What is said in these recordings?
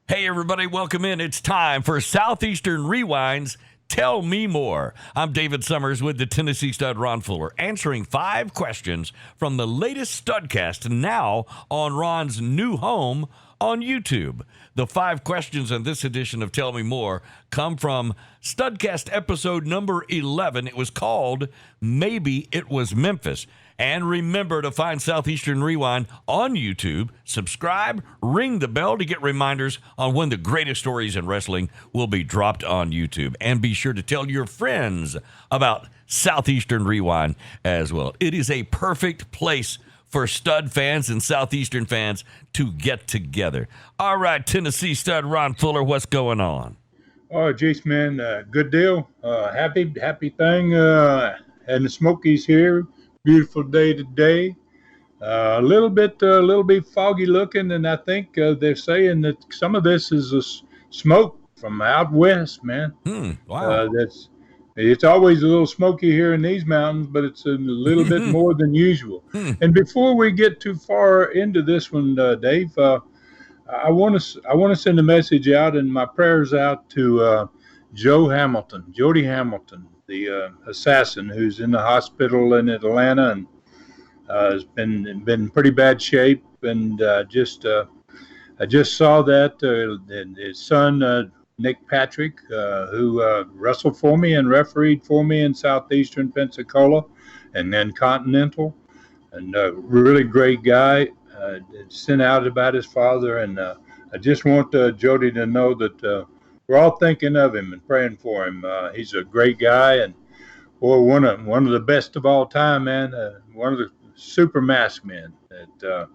Hey, everybody, welcome in. It's time for Southeastern Rewind's Tell Me More. I'm David Summers with the Tennessee stud Ron Fuller, answering 5 questions from the latest Studcast now on Ron's new home on YouTube. The 5 questions in this edition of Tell Me More come from Studcast episode number 11. It was called Maybe It Was Memphis. And remember to find Southeastern Rewind on YouTube, subscribe, ring the bell to get reminders on when the greatest stories in wrestling will be dropped on YouTube. And be sure to tell your friends about Southeastern Rewind as well. It is a perfect place for stud fans and Southeastern fans to get together. All right, Tennessee stud Ron Fuller, what's going on? Oh, Jace, man, good deal. Happy thing. And the Smokies here. Beautiful day today. A little bit foggy looking, and I think they're saying that some of this is smoke from out west, man. Wow. It's always a little smoky here in these mountains, but it's a little bit more than usual. And before we get too far into this one, Dave, I want to send a message out and my prayers out to Jody Hamilton, the assassin who's in the hospital in Atlanta and has been in pretty bad shape. And I just saw that his son Nick Patrick, who wrestled for me and refereed for me in Southeastern Pensacola and then Continental, and a really great guy, sent out about his father. And I just want Jody to know that we're all thinking of him and praying for him. He's a great guy, and boy, one of the best of all time, man. One of the super masked men that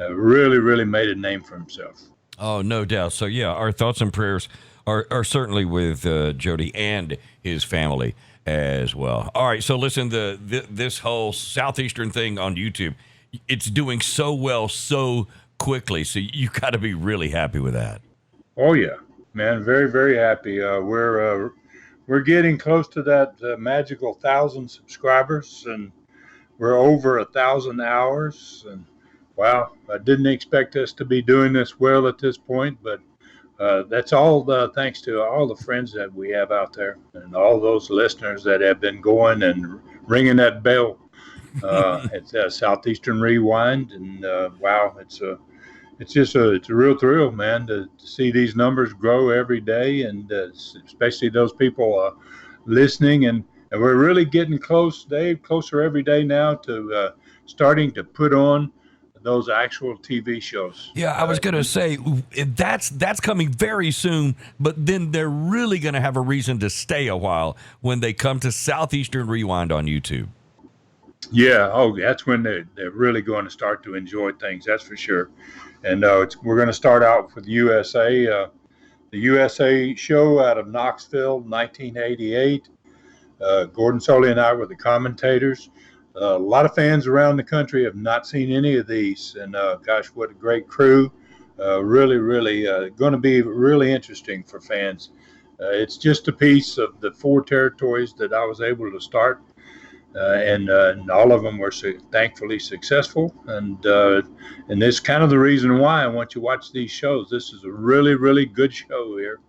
really made a name for himself. Oh, no doubt. So, yeah, our thoughts and prayers are certainly with Jody and his family as well. All right, so listen, this whole Southeastern thing on YouTube, it's doing so well so quickly, so you got to be really happy with that. Oh, yeah. Man, very, very happy. We're getting close to that magical 1,000 subscribers, and we're over 1,000 hours. And wow, I didn't expect us to be doing this well at this point, but that's all thanks to all the friends that we have out there and all those listeners that have been going and ringing that bell at Southeastern Rewind. And wow, it's a real thrill, man, to see these numbers grow every day, and especially those people listening. And we're really getting close, Dave, closer every day now to starting to put on those actual TV shows. Yeah, I was going to say that's coming very soon, but then they're really going to have a reason to stay a while when they come to Southeastern Rewind on YouTube. Yeah, that's when they're really going to start to enjoy things, that's for sure. And we're going to start out with USA, the USA show out of Knoxville, 1988. Gordon Soley and I were the commentators. A lot of fans around the country have not seen any of these. And gosh, what a great crew. Really going to be really interesting for fans. It's just a piece of the 4 territories that I was able to start. And all of them were thankfully successful, and that's kind of the reason why I want you to watch these shows. This is a really good show here,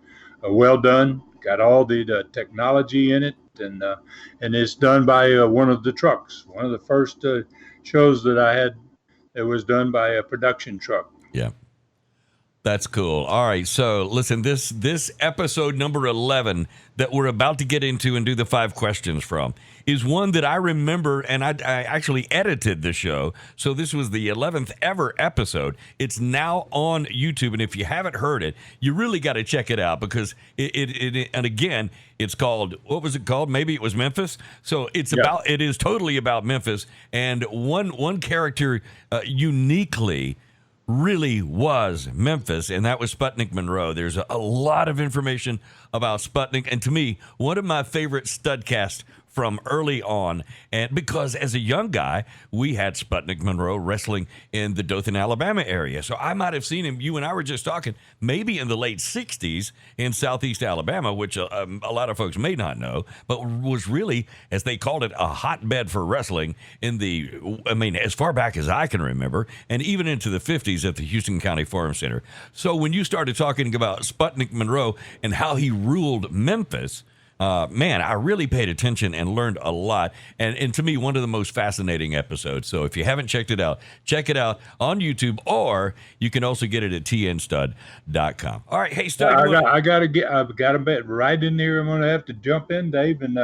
well done. Got all the technology in it, and it's done by one of the trucks. One of the first shows that I had that was done by a production truck. Yeah. That's cool. All right. So listen, this episode number 11 that we're about to get into and do the 5 questions from is one that I remember, and I actually edited the show. So this was the 11th ever episode. It's now on YouTube. And if you haven't heard it, you really got to check it out, because and again, it's called, what was it called? Maybe It Was Memphis. So it is totally about Memphis. And one character uniquely really was Memphis, and that was Sputnik Monroe. There's a lot of information about Sputnik, and to me, one of my favorite Studcasts from early on. And because as a young guy, we had Sputnik Monroe wrestling in the Dothan, Alabama area. So I might have seen him, you and I were just talking, maybe in the late 60s in Southeast Alabama, which a lot of folks may not know, but was really, as they called it, a hotbed for wrestling as far back as I can remember, and even into the 50s at the Houston County Forum Center. So when you started talking about Sputnik Monroe and how he ruled Memphis, man, I really paid attention and learned a lot. And to me, one of the most fascinating episodes. So if you haven't checked it out, check it out on YouTube, or you can also get it at tnstud.com. All right. Hey, Stud. I've got to bet right in there. I'm going to have to jump in, Dave, and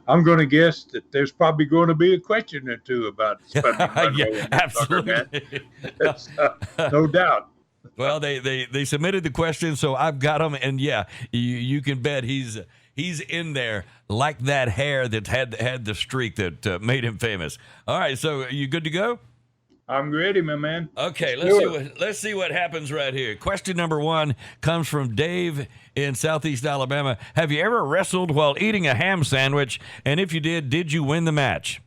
I'm going to guess that there's probably going to be a question or two about Sputnik Monroe. Yeah, absolutely. No doubt. Well, they submitted the question, so I've got them, and yeah, you can bet he's in there like that hair that had the streak that made him famous. All right, so you good to go? I'm ready, my man. Okay, let's see what happens right here. Question number 1 comes from Dave in Southeast Alabama. Have you ever wrestled while eating a ham sandwich? And if you did you win the match?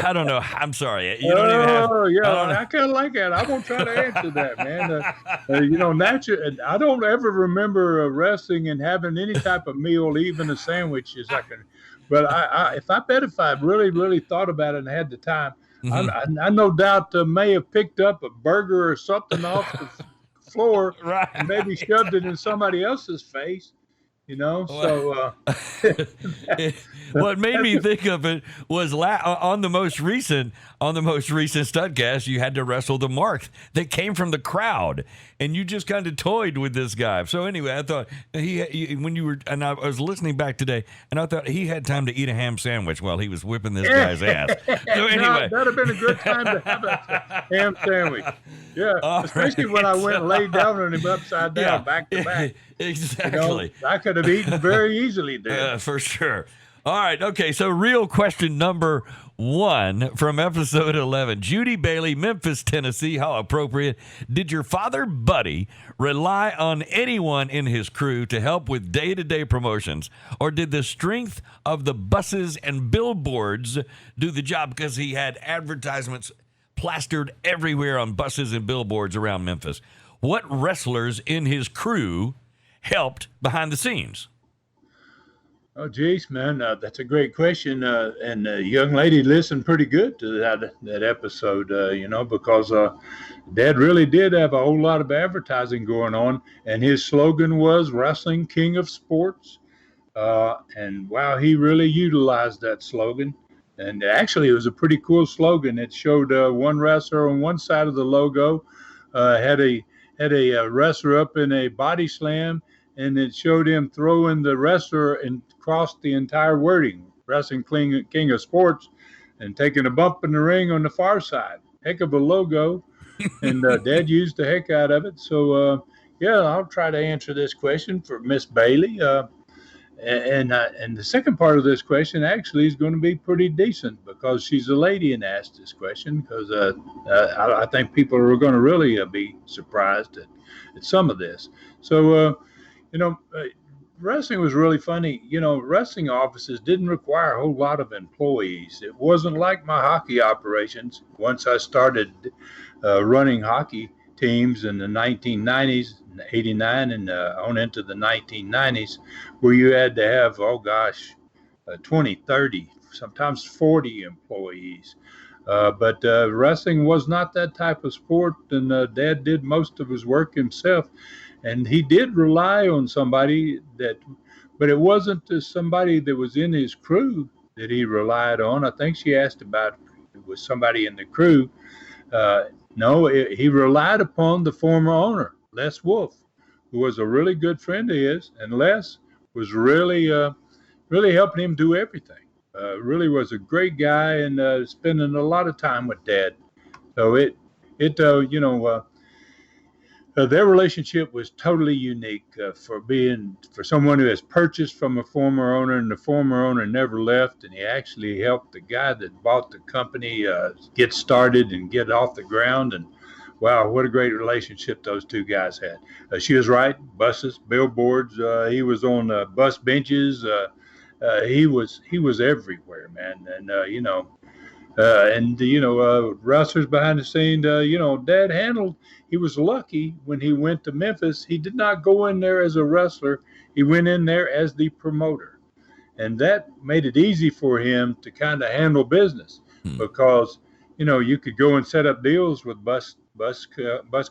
I don't know. I'm sorry. You don't even have. Oh, yeah. I kind of like that. I won't try to answer that, man. Naturally, I don't ever remember wrestling and having any type of meal, even a sandwich, as I can. But if I really, really thought about it and had the time, I no doubt may have picked up a burger or something off the floor, right, and maybe shoved it in somebody else's face. So what made me think of it was on the most recent Studcast, you had to wrestle the Mark that came from the crowd, and you just kind of toyed with this guy. So anyway, I thought I was listening back today, and I thought he had time to eat a ham sandwich while he was whipping this guy's ass. So anyway, that'd have been a good time to have a ham sandwich. Yeah, especially when I went and laid down on him upside down, back to back. Exactly. I could have eaten very easily there. For sure. All right. Okay. So real question number 1 from episode 11. Judy Bailey, Memphis, Tennessee. How appropriate. Did your father, Buddy, rely on anyone in his crew to help with day-to-day promotions? Or did the strength of the buses and billboards do the job because he had advertisements plastered everywhere on buses and billboards around Memphis? What wrestlers in his crew helped behind the scenes? Oh, geez, man, that's a great question. And the young lady listened pretty good to that episode, because Dad really did have a whole lot of advertising going on. And his slogan was Wrestling King of Sports. And wow, he really utilized that slogan. And actually, it was a pretty cool slogan. It showed one wrestler on one side of the logo, had a wrestler up in a body slam, and it showed him throwing the wrestler and crossed the entire wording, Wrestling King of Sports, and taking a bump in the ring on the far side. Heck of a logo, and Dad used the heck out of it. So, I'll try to answer this question for Miss Bailey. And the second part of this question actually is going to be pretty decent because she's a lady and asked this question, because I think people are going to really be surprised at some of this. So, wrestling was really funny. Wrestling offices didn't require a whole lot of employees. It wasn't like my hockey operations. Once I started running hockey teams in the 1990s, 89 and on into the 1990s, where you had to have, 20, 30, sometimes 40 employees. But wrestling was not that type of sport, and Dad did most of his work himself. And he did rely on somebody but it wasn't somebody that was in his crew that he relied on. I think she asked about it was somebody in the crew. No, he relied upon the former owner, Les Wolf, who was a really good friend of his, and Les was really helping him do everything. Really was a great guy, and spending a lot of time with Dad. So their relationship was totally unique for someone who has purchased from a former owner, and the former owner never left, and he actually helped the guy that bought the company get started and get off the ground. And wow, what a great relationship those two guys had. She was right, buses, billboards. He was on bus benches, he was everywhere, man. And wrestlers behind the scene. Dad handled. He was lucky when he went to Memphis. He did not go in there as a wrestler. He went in there as the promoter, and that made it easy for him to kind of handle business because you could go and set up deals with bus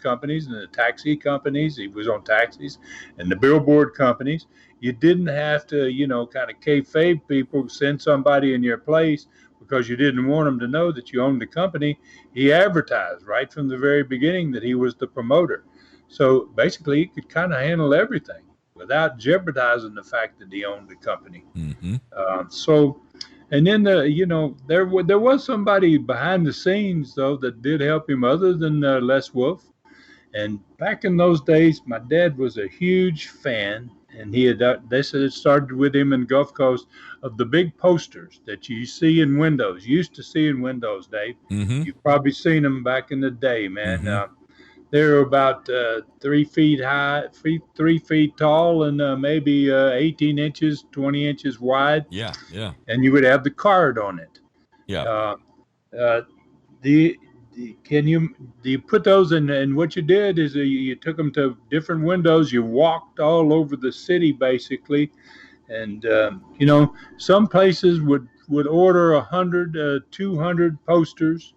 companies and the taxi companies. He was on taxis and the billboard companies. You didn't have to kind of kayfabe people, send somebody in your place because you didn't want them to know that you owned the company. He advertised right from the very beginning that he was the promoter. So basically, he could kind of handle everything without jeopardizing the fact that he owned the company. Mm-hmm. And then there was somebody behind the scenes though that did help him other than Les Wolf. And back in those days, my dad was a huge fan, and they said it started with him in Gulf Coast of the big posters that you see in windows. Used to see in windows, Dave. Mm-hmm. You've probably seen them back in the day, man. Mm-hmm. They were about 3 feet high, 3 feet tall, and maybe 18 inches, 20 inches wide. Yeah, yeah. And you would have the card on it. Yeah. Do you put those in? And what you did is you took them to different windows. You walked all over the city, basically. And, some places would order 100, 200 posters.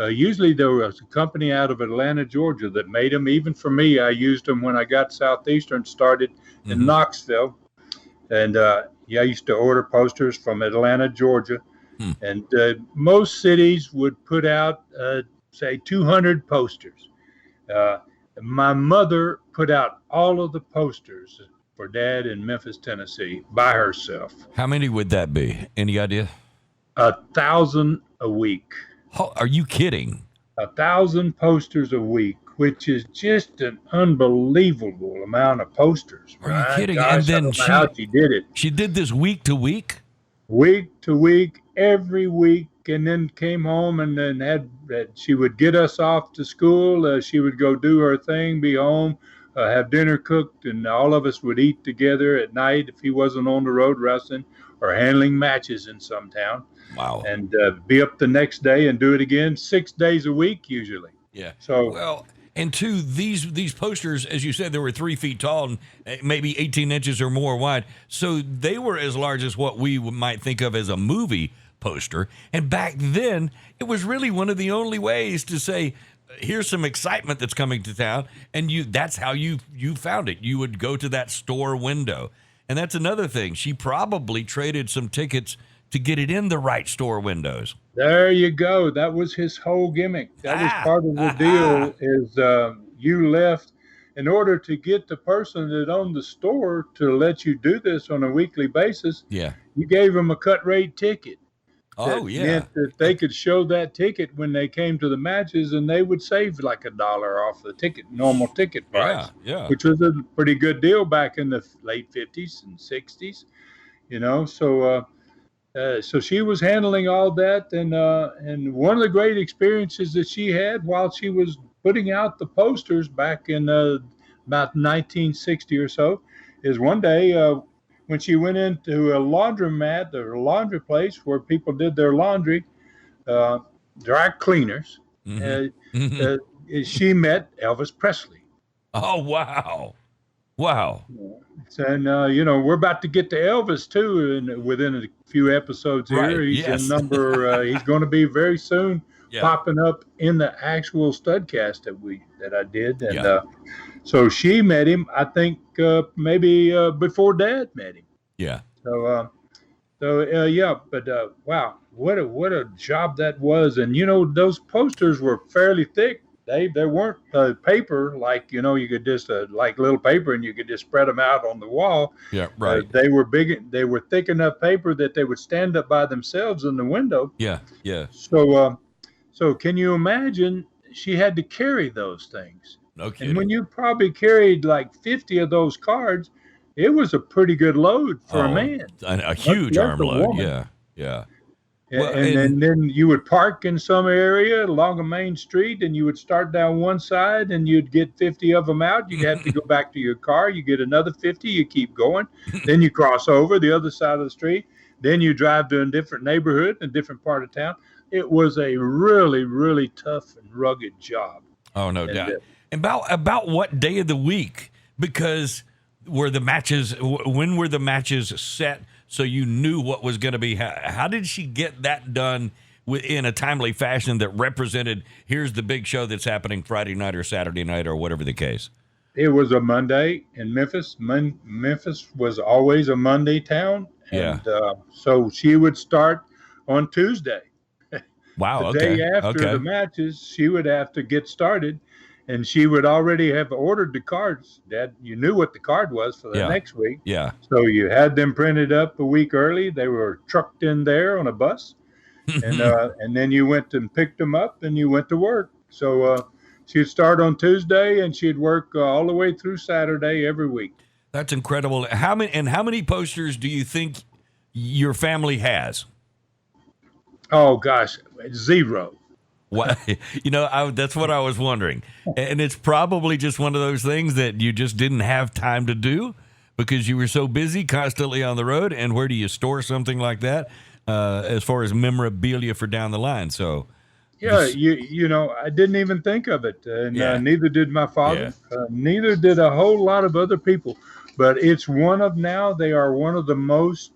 Usually there was a company out of Atlanta, Georgia that made them. Even for me, I used them when I got Southeastern started in Knoxville. And I used to order posters from Atlanta, Georgia. And most cities would put out, say, 200 posters. My mother put out all of the posters for Dad in Memphis, Tennessee by herself. How many would that be? Any idea? 1,000 a week. Oh, are you kidding? 1,000 posters a week, which is just an unbelievable amount of posters. Are you kidding? Gosh, And then I don't know how she did it. She did this week to week? Week to week, every week, and then came home and then she would get us off to school. She would go do her thing, be home, have dinner cooked, and all of us would eat together at night if he wasn't on the road wrestling or handling matches in some town. Wow. And be up the next day and do it again 6 days a week usually. Yeah. So well, and two, these posters, as you said, they were 3 feet tall and maybe 18 inches or more wide. So they were as large as what we might think of as a movie poster. And back then, it was really one of the only ways to say, here's some excitement that's coming to town. And that's how you found it. You would go to that store window. And that's another thing. She probably traded some tickets to get it in the right store windows. There you go. That was his whole gimmick. That was part of the deal is you left in order to get the person that owned the store to let you do this on a weekly basis. Yeah. You gave them a cut rate ticket. Oh, That yeah. meant that they could show that ticket when they came to the matches, and they would save like $1 off the normal ticket price. Yeah. Which was a pretty good deal back in the late 50s and 60s, So she was handling all that, and one of the great experiences that she had while she was putting out the posters back in about 1960 or so is one day when she went into a laundromat or a laundry place where people did their laundry, dry cleaners. She met Elvis Presley. Oh, wow. Wow. And, we're about to get to Elvis, too, and within a few episodes here. Right, He's yes. in number, he's going to be very soon popping up in the actual Studcast that I did. And so she met him, I think, maybe before Dad met him. Yeah. But wow, what a job that was. And, those posters were fairly thick. They weren't paper like, you could just like little paper and you could just spread them out on the wall. Yeah, right. They were big. They were thick enough paper that they would stand up by themselves in the window. Yeah. So can you imagine? She had to carry those things. No kidding. And when you probably carried like 50 of those cards, it was a pretty good load for a man. A huge Let arm the load. woman. Yeah. Well, And then you would park in some area along a main street, and you would start down one side, and you'd get 50 of them out. You'd have to go back to your car. You get another 50. You keep going. Then you cross over the other side of the street. Then you drive to a different neighborhood, a different part of town. It was a really, really tough and rugged job. oh, no doubt. About what day of the week? Because when were the matches set so you knew what was going to be? How did she get that done in a timely fashion that represented, here's the big show that's happening Friday night or Saturday night or whatever the case? It was a Monday in Memphis. Memphis was always a Monday town. And so she would start on Tuesday. Wow. The day after the matches, she would have to get started, and she would already have ordered the cards. That you knew what the card was for the next week. Yeah. So you had them printed up a week early. They were trucked in there on a bus, and then you went and picked them up, and you went to work. So she'd start on Tuesday, and she'd work all the way through Saturday every week. That's incredible. How many posters do you think your family has? Oh gosh, 0. What, that's what I was wondering. And it's probably just one of those things that you just didn't have time to do because you were so busy constantly on the road. And where do you store something like that as far as memorabilia for down the line? So, yeah, I didn't even think of it. And neither did my father. Yeah. Neither did a whole lot of other people. But they are one of the most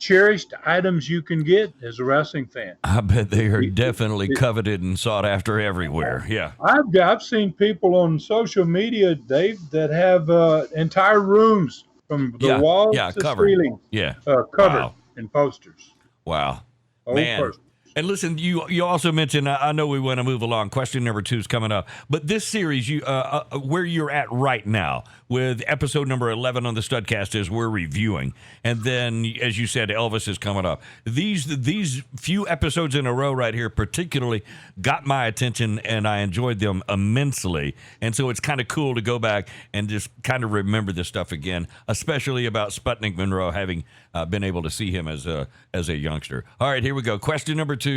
cherished items you can get as a wrestling fan. I bet they are definitely coveted and sought after everywhere. Yeah. I've seen people on social media, Dave, that have entire rooms from the walls to covered. Ceiling. Yeah. Covered in posters. Wow. Old Man. posters. And listen, you also mentioned, I know we want to move along. Question number 2 is coming up. But this series, where you're at right now with episode number 11 on the Studcast as we're reviewing. And then, as you said, Elvis is coming up. These few episodes in a row right here particularly got my attention, and I enjoyed them immensely. And so it's kind of cool to go back and just kind of remember this stuff again, especially about Sputnik Monroe, having been able to see him as a youngster. All right, here we go. Question number 2.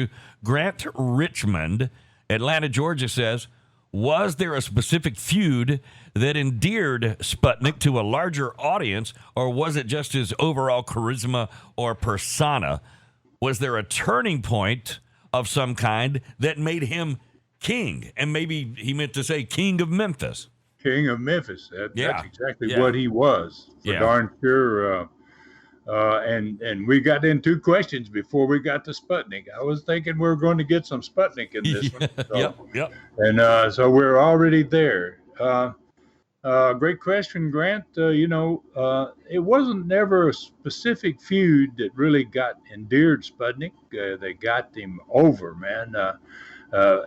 Grant Richmond, Atlanta, Georgia says, was there a specific feud that endeared Sputnik to a larger audience, or was it just his overall charisma or persona? Was there a turning point of some kind that made him king? And maybe he meant to say king of Memphis. King of Memphis. That's exactly what he was, for darn sure. And we got in 2 questions before we got to Sputnik. I was thinking we were going to get some Sputnik in this one. So, Yep. And so we're already there. Great question, Grant. It wasn't never a specific feud that really got endeared Sputnik. They got him over, man.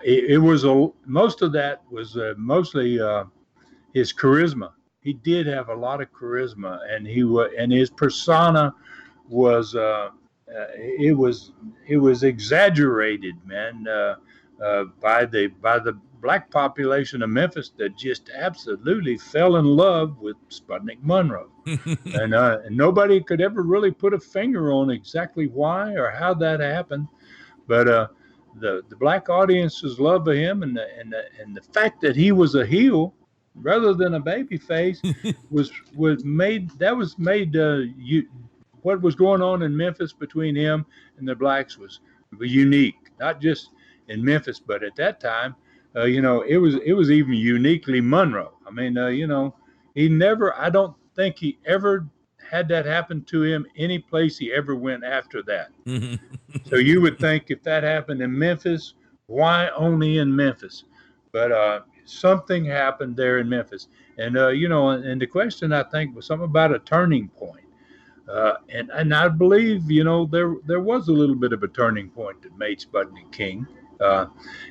It was most of that was mostly his charisma. He did have a lot of charisma, and his persona was it was exaggerated, man, by the black population of Memphis that just absolutely fell in love with Sputnik Monroe, and nobody could ever really put a finger on exactly why or how that happened, but the black audience's love of him and the fact that he was a heel rather than a baby face was made what was going on in Memphis between him and the blacks was unique, not just in Memphis, but at that time, it was even uniquely Monroe. I mean, I don't think he ever had that happen to him any place he ever went after that. So you would think if that happened in Memphis, why only in Memphis? But something happened there in Memphis. And, and the question, I think, was something about a turning point. And I believe, there was a little bit of a turning point that made Sputnik king.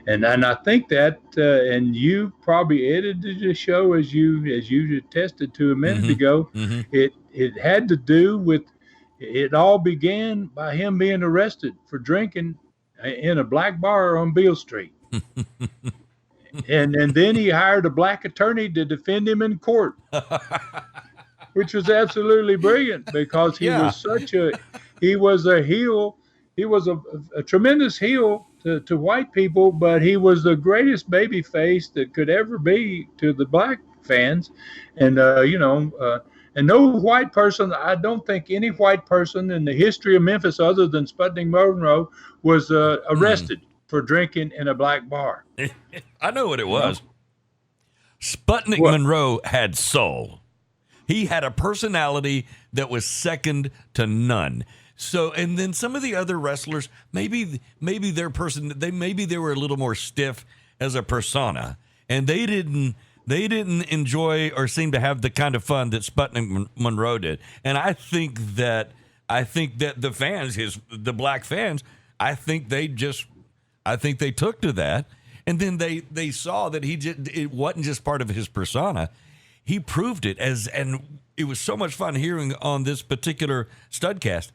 And I think that, and you probably edited the show as you attested to a minute ago, it had to do with, it all began by him being arrested for drinking in a black bar on Beale Street. And then he hired a black attorney to defend him in court, which was absolutely brilliant because he was a heel he was a tremendous heel to white people, but he was the greatest baby face that could ever be to the black fans. And, and no white person, I don't think any white person in the history of Memphis other than Sputnik Monroe was arrested for drinking in a black bar. I know what it was. Sputnik Monroe had soul. He had a personality that was second to none. So, and then some of the other wrestlers, maybe their maybe they were a little more stiff as a persona, and they didn't enjoy or seem to have the kind of fun that Sputnik Monroe did. And I think that the fans, the black fans, I think they took to that, and then they saw that it wasn't just part of his persona. He proved it and it was so much fun hearing on this particular Studcast.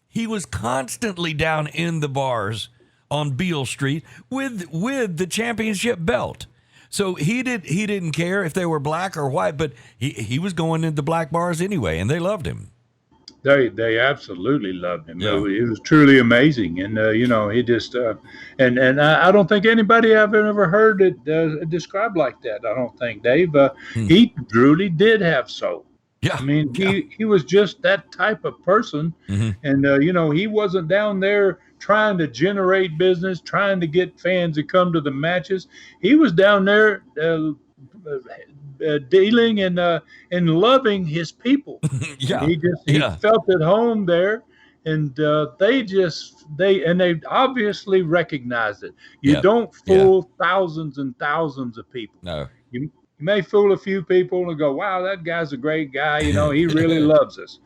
He was constantly down in the bars on Beale Street with the championship belt. So he didn't care if they were black or white, but he was going into black bars anyway, and they loved him. They absolutely loved him. Yeah. It was truly amazing, and he just and I don't think anybody I've ever heard it described like that. I don't think, Dave. He truly did have soul. Yeah, I mean, he was just that type of person, and he wasn't down there trying to generate business, trying to get fans to come to the matches. He was down there dealing and loving his people. Yeah, he felt at home there, and they obviously recognized it. You don't fool thousands and thousands of people. No. You may fool a few people and go, wow, that guy's a great guy. He really loves us.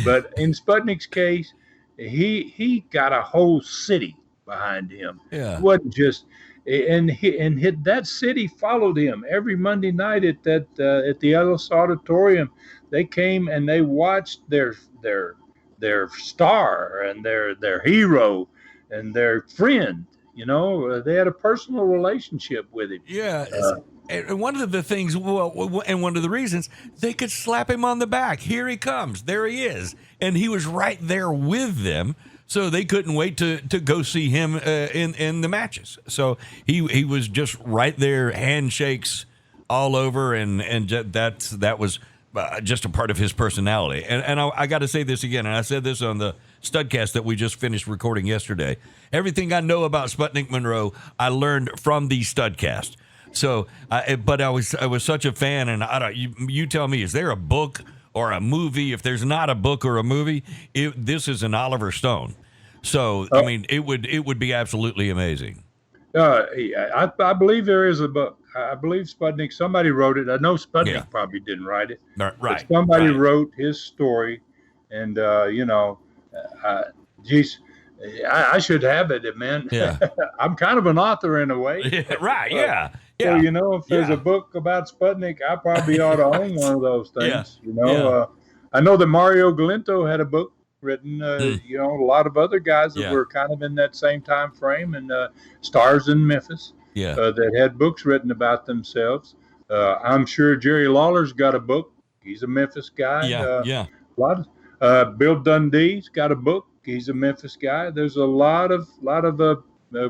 But in Sputnik's case, he got a whole city behind him. Yeah. It wasn't just, that city followed him every Monday night at the Ellis Auditorium. They came and they watched their star and their hero and their friend. They had a personal relationship with him. Yeah. And one of the things, and one of the reasons, they could slap him on the back. Here he comes. There he is. And he was right there with them, so they couldn't wait to go see him in the matches. So he was just right there, handshakes all over, and that was just a part of his personality. And I got to say this again, and I said this on the Studcast that we just finished recording yesterday. Everything I know about Sputnik Monroe, I learned from the Studcast. So, but I was such a fan, and you tell me, is there a book or a movie? If there's not a book or a movie, this is an Oliver Stone. So, I mean, it would be absolutely amazing. I believe there is a book. I believe Sputnik, somebody wrote it. I know Sputnik probably didn't write it. Right. But somebody wrote his story, and geez, I should have it, man. Yeah. I'm kind of an author in a way. Yeah, right. Yeah. So, if there's a book about Sputnik, I probably ought to own one of those things. I know that Mario Galento had a book written, a lot of other guys that were kind of in that same time frame, and stars in Memphis that had books written about themselves. I'm sure Jerry Lawler's got a book. He's a Memphis guy. A lot of Bill Dundee's got a book. He's a Memphis guy. There's a lot of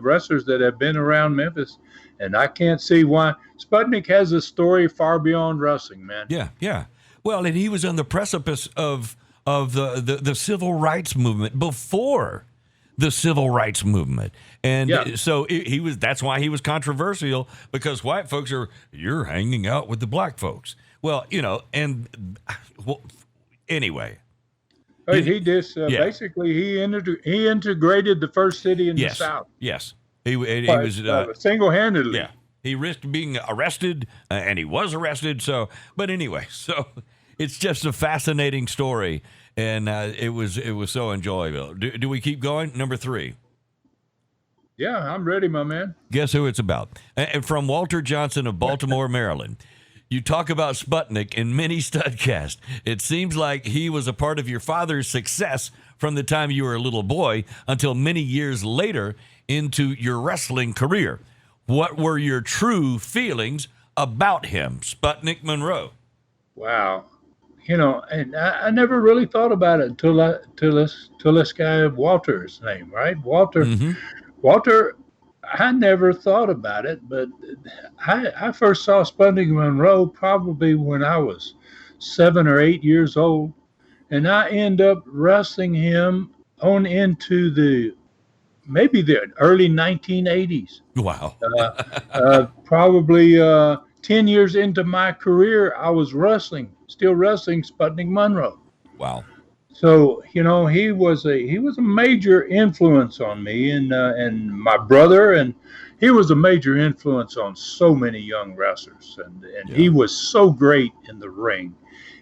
wrestlers that have been around Memphis, and I can't see why. Sputnik has a story far beyond wrestling, man. Yeah. Well, and he was on the precipice of the civil rights movement before the civil rights movement, and so he was. That's why he was controversial, because white folks you're hanging out with the black folks. Well, anyway. He just basically he integrated the first city in the South. Yes, he was single-handedly. Yeah, he risked being arrested, and he was arrested. So, but anyway, so it's just a fascinating story, and it was so enjoyable. Do we keep going? Number 3. Yeah, I'm ready, my man. Guess who it's about? And from Walter Johnson of Baltimore, Maryland. You talk about Sputnik in many Studcasts. It seems like he was a part of your father's success from the time you were a little boy until many years later into your wrestling career. What were your true feelings about him, Sputnik Monroe? Wow. and I never really thought about it till this guy Walter's name, right? Mm-hmm. Walter. I never thought about it, but I first saw Sputnik Monroe probably when I was 7 or 8 years old, and I end up wrestling him on into maybe the early 1980s. Wow. Probably 10 years into my career, I was still wrestling Sputnik Monroe. Wow. So he was a major influence on me and my brother, and he was a major influence on so many young wrestlers, and Yeah. he was so great in the ring.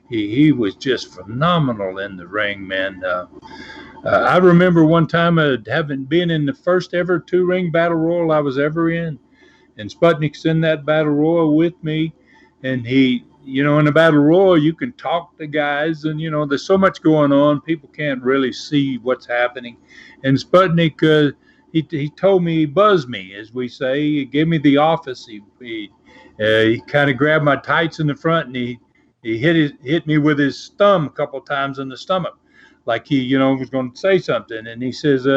He was just phenomenal in the ring, man. I remember one time having been in the first ever two-ring battle royal I was ever in, and Sputnik's in that battle royal with me, and in a battle royal you can talk to guys, and there's so much going on, people can't really see what's happening, and Sputnik he told me, he buzzed me, as we say. He gave me the office. He kind of grabbed my tights in the front, and he hit me with his thumb a couple times in the stomach, like he was going to say something, and he says,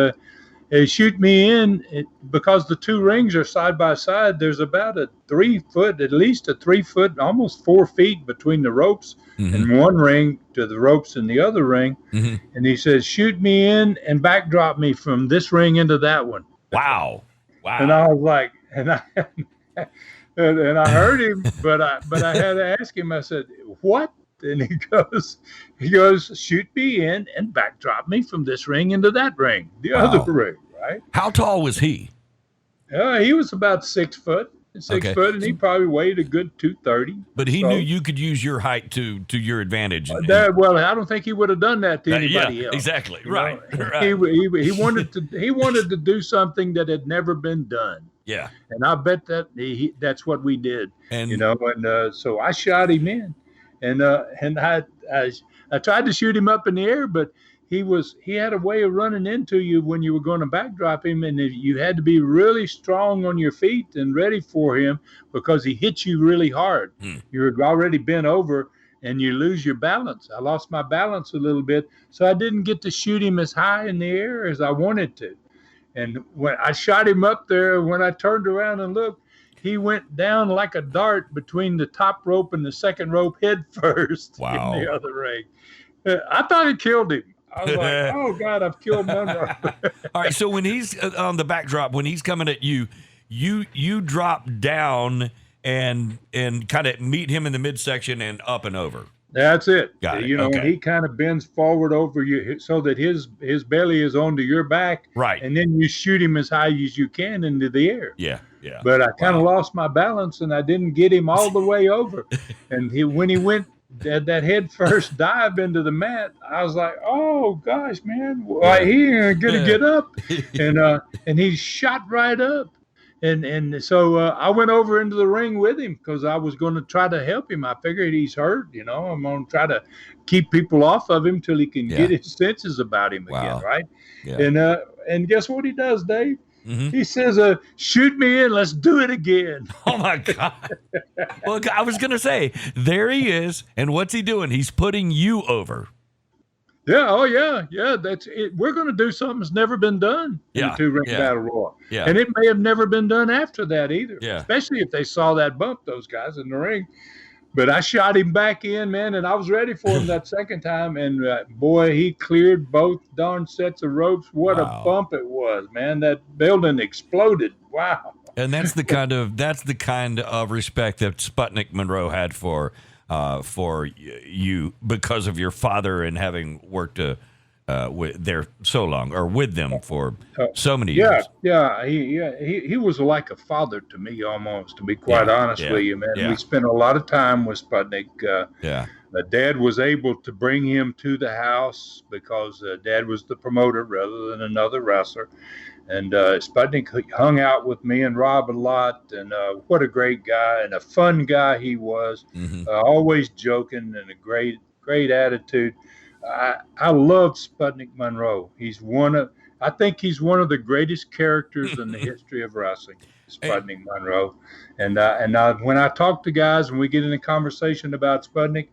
shoot me in, because the two rings are side by side. There's about at least a 3 foot, almost 4 feet between the ropes, Mm-hmm. and one ring to the ropes in the other ring. Mm-hmm. And he says, shoot me in and backdrop me from this ring into that one. Wow. Wow. And I was like, and I heard him, but I had to ask him. I said, what? And he goes, shoot me in and backdrop me from this ring into that ring, the Wow. other ring, right? How tall was he? He was about 6 foot, Okay. and he probably weighed a good 230. But he So- knew you could use your height to your advantage. Well, I don't think he would have done that to anybody yeah, else. exactly. You Right. know? Right. He wanted to do something that had never been done, Yeah. and I bet that that's what we did. And And so I shot him in, and I tried to shoot him up in the air, but he had a way of running into you when you were going to backdrop him, and you had to be really strong on your feet and ready for him, because he hit you really hard. You're already bent over and you lose your balance. I lost my balance a little bit, so I didn't get to shoot him as high in the air as I wanted to. And when I shot him up there, when I turned around and looked, he went down like a dart between the top rope and the second rope head first. Wow. In the other ring. I thought it killed him. I was like, oh, God, I've killed Monroe. all right. So when he's on the backdrop, when he's coming at you, you drop down and kind of meet him in the midsection and up and over. That's it. Got it. And Okay. he kind of bends forward over you so that his belly is onto your back. Right. And then you shoot him as high as you can into the air. Yeah. Yeah. But I kind of lost my balance, and I didn't get him all the way over. And when he went that head first dive into the mat, I was like, oh gosh, man, he ain't gonna get up. And he shot right up. And so I went over into the ring with him, because I was going to try to help him. I figured he's hurt, I'm going to try to keep people off of him till he can get his senses about him Wow. again, right? Yeah. And guess what he does, Dave? Mhm. He says, shoot me in, let's do it again. Oh my God. Well, I was going to say, there he is. And what's he doing? He's putting you over. Yeah, oh yeah, that's it. We're going to do something that's never been done in Yeah, the two-ring yeah. battle royal. Yeah. And it may have never been done after that either, Yeah. especially if they saw that bump, those guys in the ring. But I shot him back in, man, and I was ready for him that second time. And boy, he cleared both darn sets of ropes. What Wow. a bump it was, man. That building exploded. Wow. And that's the kind of respect that Sputnik Monroe had for you, because of your father and having worked there so long, or with them for so many years. He was like a father to me, almost, to be quite honest with you, man. yeah. We spent a lot of time with Sputnik. Yeah. Dad was able to bring him to the house because Dad was the promoter rather than another wrestler. And Sputnik hung out with me and Rob a lot, and what a great guy and a fun guy he was. Mhm. Always joking and a great attitude. I love Sputnik Monroe. I think he's one of the greatest characters in the history of wrestling, Sputnik Monroe. And when I talk to guys and we get in a conversation about Sputnik,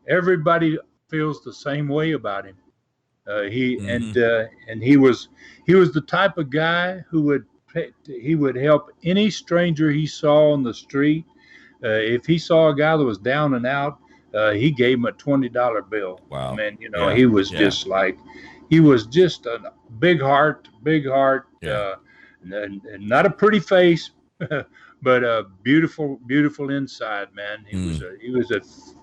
everybody feels the same way about him. He Hmm. and he was the type of guy who would help any stranger he saw on the street. If he saw a guy that was down and out, he gave him a $20 bill. I Wow. mean, Yeah. he was Yeah. just like, he was just a big heart, Yeah. and not a pretty face, but a beautiful, beautiful inside. Man, Mm.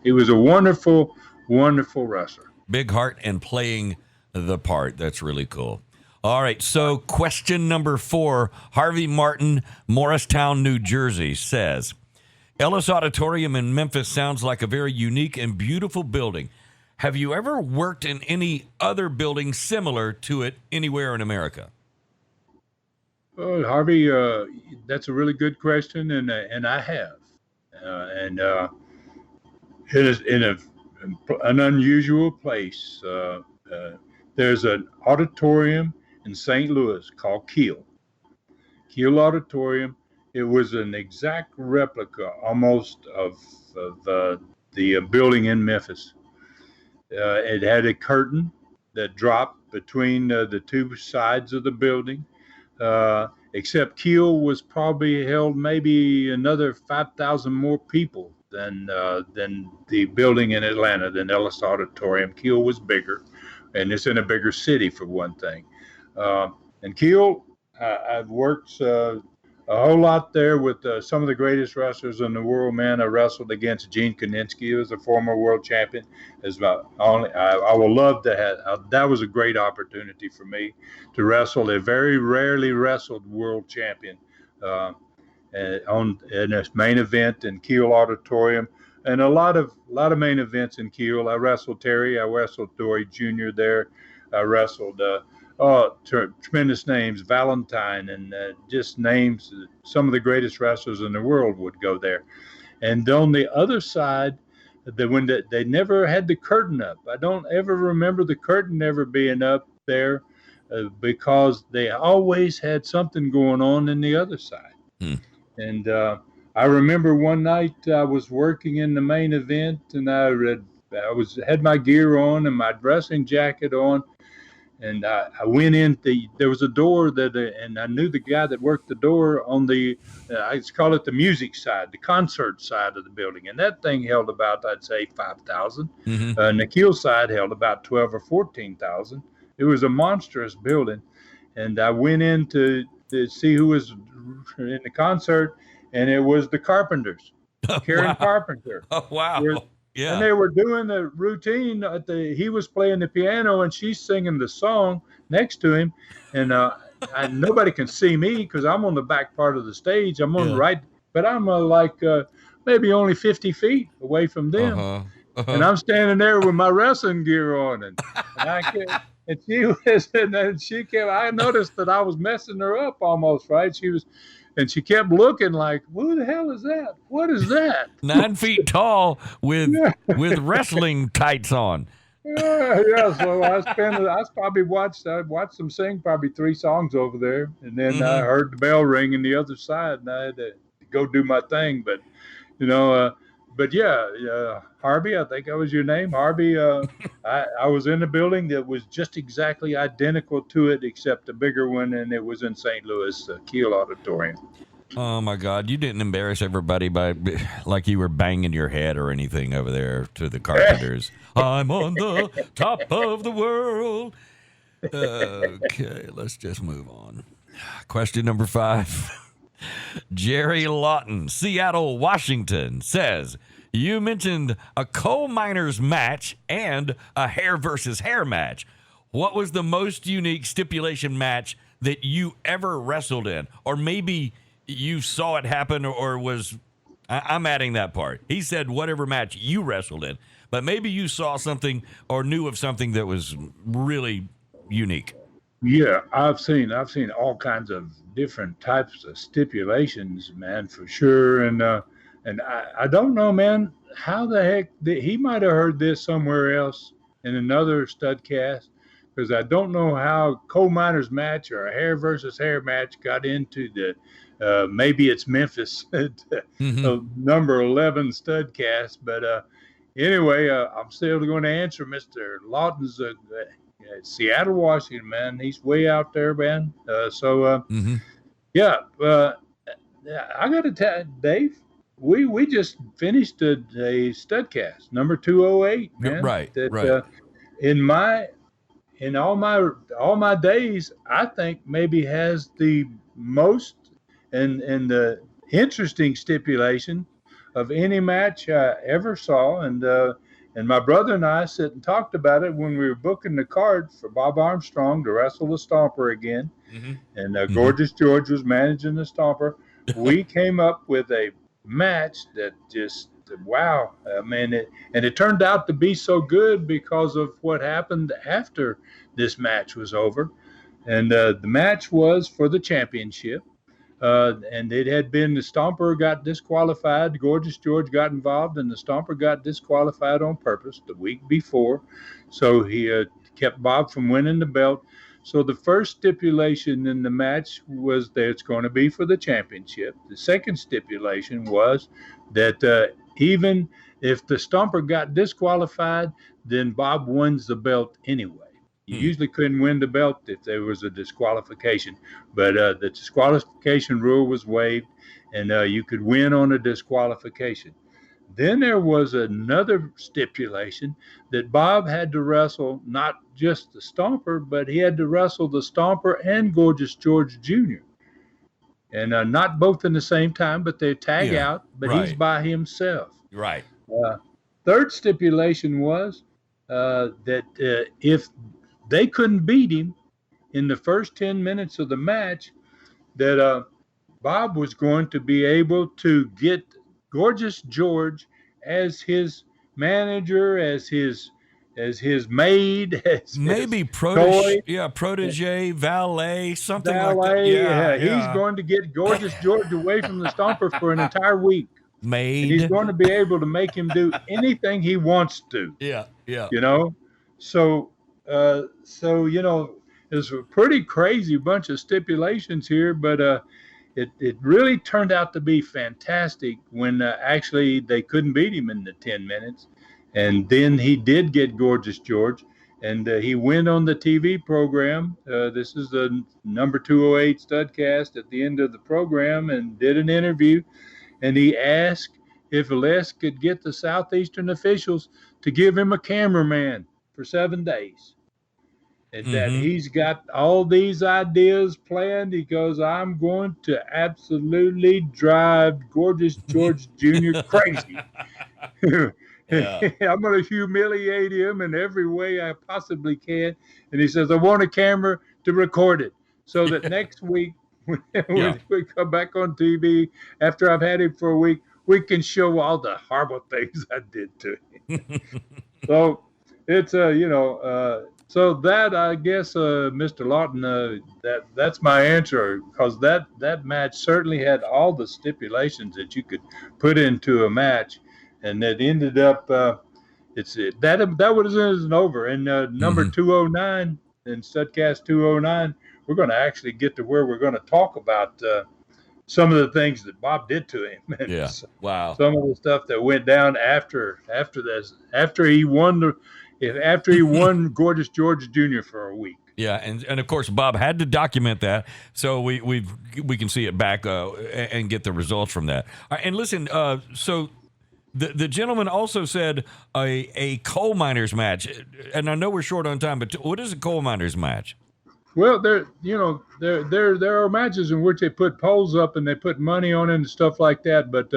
he was a wonderful, wonderful wrestler. Big heart and playing the part. That's really cool. All right. So, question number 4, Harvey Martin, Morristown, New Jersey says Ellis Auditorium in Memphis sounds like a very unique and beautiful building. Have you ever worked in any other building similar to it anywhere in America? Oh, Harvey, that's a really good question, and I have, and it is in an unusual place. There's an auditorium in St. Louis called Keel Auditorium. It was an exact replica, almost, of the building in Memphis. It had a curtain that dropped between the two sides of the building. Except Keel was probably held maybe another 5,000 more people than the building in Atlanta, than Ellis Auditorium. Keel was bigger, and it's in a bigger city for one thing. Uh, and Keel, I've worked a whole lot there with some of the greatest wrestlers in the world. Man, I wrestled against Gene Kaninsky, who was a former world champion. As my only, I will love to have. That was a great opportunity for me to wrestle a very rarely wrestled world champion in this main event in Keel Auditorium, and a lot of main events in Keel. I wrestled Terry. I wrestled Dory Jr. there. I wrestled. Tremendous names, Valentine, and just names. Some of the greatest wrestlers in the world would go there. And on the other side, they never had the curtain up. I don't ever remember the curtain ever being up there because they always had something going on the other side. Hmm. And I remember one night I was working in the main event, and had my gear on and my dressing jacket on, and I went in. There was a door and I knew the guy that worked the door on the, I call it the music side, the concert side of the building, and that thing held about, I'd say, 5,000. Mm-hmm. The Keel side held about 12 or 14,000. It was a monstrous building, and I went in to see who was in the concert, and it was the Carpenters, Karen Wow. Carpenter. Oh, wow. Yeah. And they were doing the routine. He was playing the piano and she's singing the song next to him. And nobody can see me because I'm on the back part of the stage. I'm on Yeah. the right, but I'm maybe only 50 feet away from them. Uh-huh. Uh-huh. And I'm standing there with my wrestling gear on, and I can't. And she was, and then she kept. I noticed that I was messing her up almost. Right? And she kept looking like, "Who the hell is that? What is that?" 9 feet tall with Yeah. with wrestling tights on. Yeah. So I watched them sing probably 3 songs over there, and then I Mhm. heard the bell ring on the other side, and I had to go do my thing. But yeah, Harvey, I think that was your name, Harvey. I was in a building that was just exactly identical to it, except a bigger one, and it was in St. Louis, Keel Auditorium. Oh my God! You didn't embarrass everybody by like you were banging your head or anything over there to the Carpenters. I'm on the top of the world. Okay, let's just move on. Question number 5. Jerry Lawton, Seattle, Washington says, you mentioned a coal miners match and a hair versus hair match. What was the most unique stipulation match that you ever wrestled in? Or maybe you saw it happen or was... I'm adding that part. He said whatever match you wrestled in, but maybe you saw something or knew of something that was really unique. Yeah, I've seen all kinds of different types of stipulations, man, for sure. And I don't know, man, how the heck he might have heard this somewhere else in another studcast, because I don't know how coal miners match or a hair versus hair match got into the maybe it's Memphis Mm-hmm. number 11 studcast, but anyway, I'm still going to answer Mr. Lawton's Seattle, Washington, man. He's way out there, man. Mm-hmm. Yeah, I got to tell Dave, we just finished a Studcast number 208, man. Right, That right. in my in all my days, I think maybe has the most and the interesting stipulation of any match I ever saw. And my brother and I sit and talked about it when we were booking the card for Bob Armstrong to wrestle the Stomper again. Mm-hmm. And Gorgeous George was managing the Stomper. We came up with a match that just wow, man! It turned out to be so good because of what happened after this match was over. And the match was for the championship. And it had been the Stomper got disqualified. Gorgeous George got involved, and the Stomper got disqualified on purpose the week before. So he kept Bob from winning the belt. So the first stipulation in the match was that it's going to be for the championship. The second stipulation was that even if the Stomper got disqualified, then Bob wins the belt anyway. You usually couldn't win the belt if there was a disqualification, but the disqualification rule was waived, and you could win on a disqualification. Then there was another stipulation that Bob had to wrestle not just the Stomper, but he had to wrestle the Stomper and Gorgeous George Jr. And not both in the same time, but they tag out, but he's by himself. Right. Third stipulation was that if they couldn't beat him in the first 10 minutes of the match, that Bob was going to be able to get Gorgeous George as his manager, as his maid, as maybe protege, valet, something like that. Yeah. He's going to get Gorgeous George away from the Stomper for an entire week. Maid. And he's going to be able to make him do anything he wants to. Yeah. You know, so you know, it's a pretty crazy bunch of stipulations here, but it really turned out to be fantastic when actually they couldn't beat him in the 10 minutes. And then he did get Gorgeous George, and he went on the TV program. This is the number 208 Studcast at the end of the program, and did an interview. And he asked if Les could get the Southeastern officials to give him a cameraman for 7 days. And that he's got all these ideas planned. He goes, I'm going to absolutely drive Gorgeous George Jr. crazy. I'm going to humiliate him in every way I possibly can. And he says, I want a camera to record it so that next week when we come back on TV after I've had him for a week, we can show all the horrible things I did to him. So it's so that, I guess, Mr. Lawton, that's my answer, because that match certainly had all the stipulations that you could put into a match, and that ended up that isn't over. And number 209 in Studcast 209, we're going to actually get to where we're going to talk about some of the things that Bob did to him. Yeah. Wow. Some of the stuff that went down after he won Gorgeous George Jr. for a week. Yeah, and of course Bob had to document that, so we can see it back and get the results from that. And listen, so the gentleman also said a coal miners match, and I know we're short on time, but what is a coal miners match? Well, there are matches in which they put poles up and they put money on it and stuff like that. But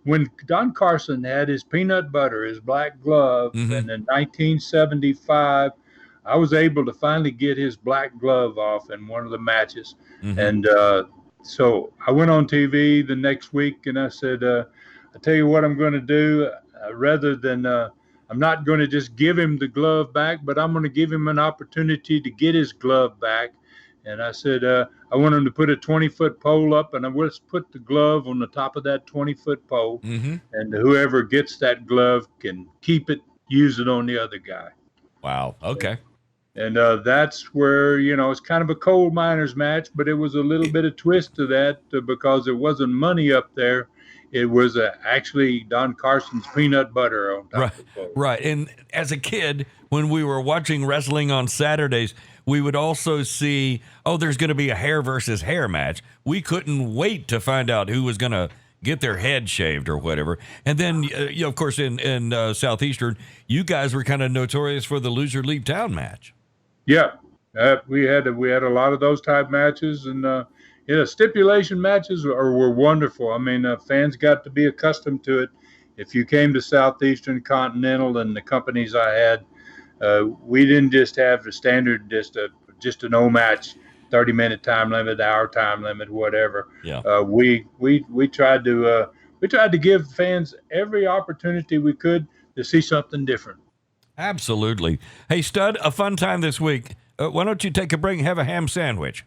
when Don Carson had his peanut butter, his black glove, and in 1975, I was able to finally get his black glove off in one of the matches. And so I went on TV the next week and I said, I tell you what I'm going to do, rather than I'm not going to just give him the glove back, but I'm going to give him an opportunity to get his glove back. And I said, I want him to put a 20-foot pole up, and I will put the glove on the top of that 20-foot pole. And whoever gets that glove can keep it, use it on the other guy. Wow. Okay. And that's where, it's kind of a coal miners match, but it was a little bit of twist to that because there wasn't money up there it was actually Don Carson's peanut butter on top Right, of the pole. right. And as a kid, when we were watching wrestling on Saturdays, we would also see, there's going to be a hair versus hair match. We couldn't wait to find out who was going to get their head shaved or whatever. And then, of course, in Southeastern, you guys were kind of notorious for the loser leave town match. Yeah, we had a lot of those type matches, and stipulation matches were wonderful. I mean, fans got to be accustomed to it. If you came to Southeastern Continental and the companies I had, we didn't just have the standard just a no match, 30-minute time limit, hour time limit, whatever. Yeah. We tried to give fans every opportunity we could to see something different. Absolutely. Hey, Stud, a fun time this week. Why don't you take a break and have a ham sandwich?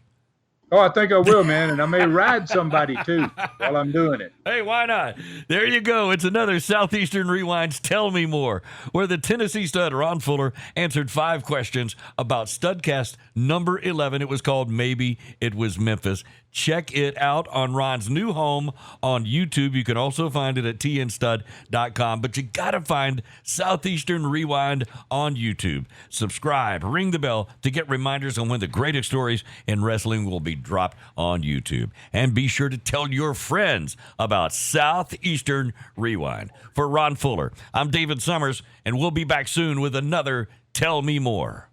Oh, I think I will, man, and I may ride somebody too while I'm doing it. Hey, why not? There you go. It's another Southeastern Rewind's Tell Me More, where the Tennessee stud Ron Fuller answered 5 questions about Studcast number 11. It was called Maybe It Was Memphis. Check it out on Ron's new home on YouTube. You can also find it at tnstud.com, but you got to find Southeastern Rewind on YouTube. Subscribe, ring the bell to get reminders on when the greatest stories in wrestling will be dropped on YouTube. And be sure to tell your friends about Southeastern Rewind. For Ron Fuller, I'm David Summers, and we'll be back soon with another Tell Me More.